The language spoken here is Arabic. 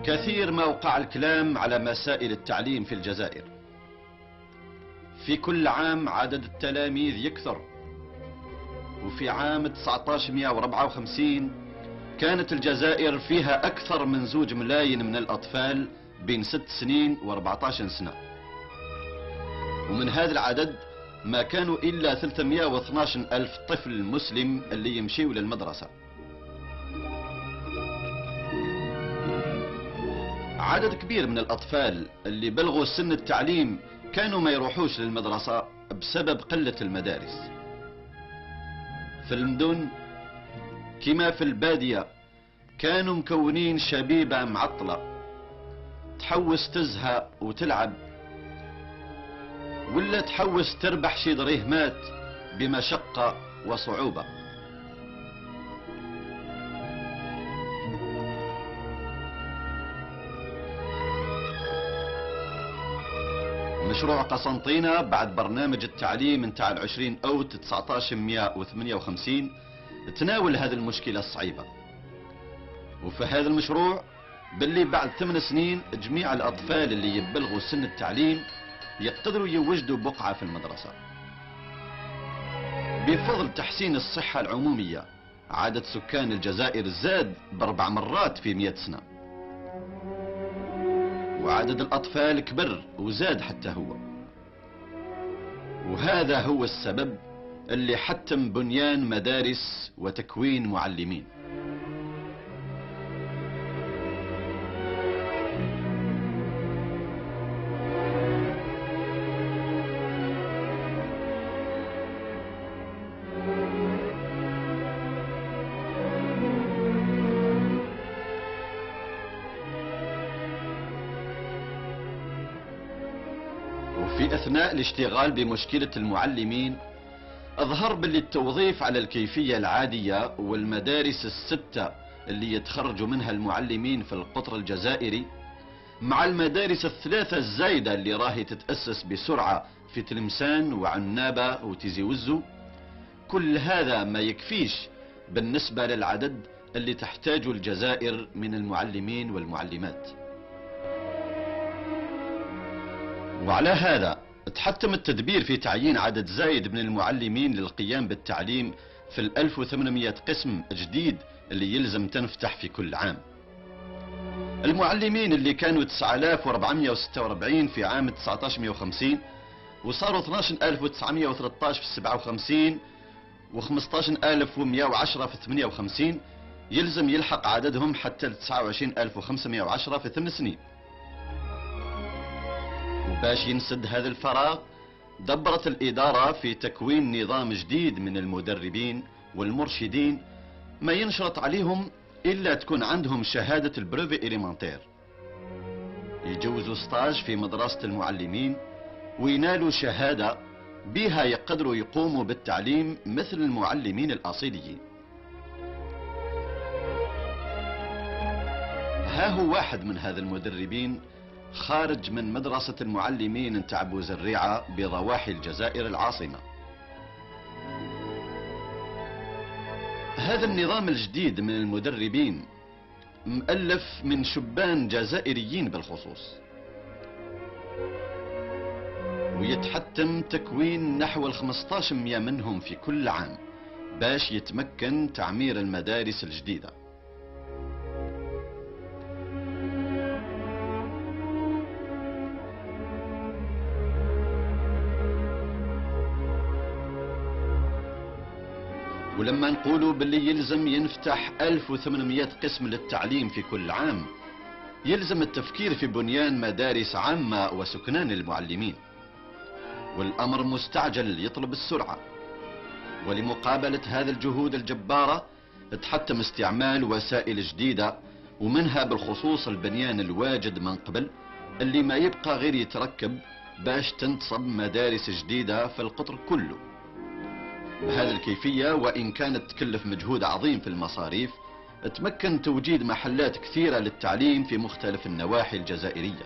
كثير ما وقع الكلام على مسائل التعليم في الجزائر. في كل عام عدد التلاميذ يكثر، وفي عام 1954 كانت الجزائر فيها أكثر من 2 ملايين من الأطفال بين 6 سنين و14 سنة، ومن هذا العدد ما كانوا إلا 312 ألف طفل مسلم اللي يمشيوا للمدرسة. عدد كبير من الأطفال اللي بلغوا سن التعليم كانوا ما يروحوش للمدرسة بسبب قلة المدارس. في المدن كما في البادية كانوا مكونين شبيبة معطلة تحوس تزهق وتلعب، ولا تحوس تربح شي دريهمات بمشقة وصعوبة. مشروع قسنطينة بعد برنامج التعليم نتاع 20 أوت 1958 تناول هذه المشكلة الصعيبة، وفي هذا المشروع باللي بعد 8 سنين جميع الأطفال اللي يبلغوا سن التعليم يقدروا يوجدوا بقعة في المدرسة. بفضل تحسين الصحة العمومية عدد سكان الجزائر زاد ب4 مرات في 100 سنة، وعدد الأطفال كبر وزاد حتى هو، وهذا هو السبب اللي حتم بنيان مدارس وتكوين معلمين. في أثناء الاشتغال بمشكلة المعلمين أظهر باللي التوظيف على الكيفية العادية والمدارس الستة اللي يتخرجوا منها المعلمين في القطر الجزائري مع المدارس الثلاثة الزايدة اللي راهي تتأسس بسرعة في تلمسان وعنابة وتيزي وزو، كل هذا ما يكفيش بالنسبة للعدد اللي تحتاجه الجزائر من المعلمين والمعلمات. وعلى هذا تحتم التدبير في تعيين عدد زايد من المعلمين للقيام بالتعليم في 1800 قسم جديد اللي يلزم تنفتح في كل عام. المعلمين اللي كانوا 9446 في عام 1950 وصاروا 12913 في 57 و15110 في 58 يلزم يلحق عددهم حتى 29510 في 8 سنين. وباش ينسد هذا الفراغ دبرت الإدارة في تكوين نظام جديد من المدربين والمرشدين ما ينشرط عليهم إلا تكون عندهم شهادة البروفي إليمنتير، يجوزوا ستاج في مدرسة المعلمين وينالوا شهادة بها يقدروا يقوموا بالتعليم مثل المعلمين الأصيليين. ها هو واحد من هذا المدربين خارج من مدرسة المعلمين نتاع بوزريعة بضواحي الجزائر العاصمة. هذا النظام الجديد من المدربين مؤلف من شبان جزائريين بالخصوص، ويتحتم تكوين نحو 1500 منهم في كل عام باش يتمكن تعمير المدارس الجديدة. ولما نقولوا باللي يلزم ينفتح 1800 قسم للتعليم في كل عام يلزم التفكير في بنيان مدارس عامة وسكنان المعلمين، والأمر مستعجل يطلب السرعة. ولمقابلة هذه الجهود الجبارة تحتم استعمال وسائل جديدة، ومنها بالخصوص البنيان الواجد من قبل اللي ما يبقى غير يتركب باش تنتصب مدارس جديدة في القطر كله. بهذه الكيفية وإن كانت تكلف مجهود عظيم في المصاريف تمكن توجيد محلات كثيرة للتعليم في مختلف النواحي الجزائرية.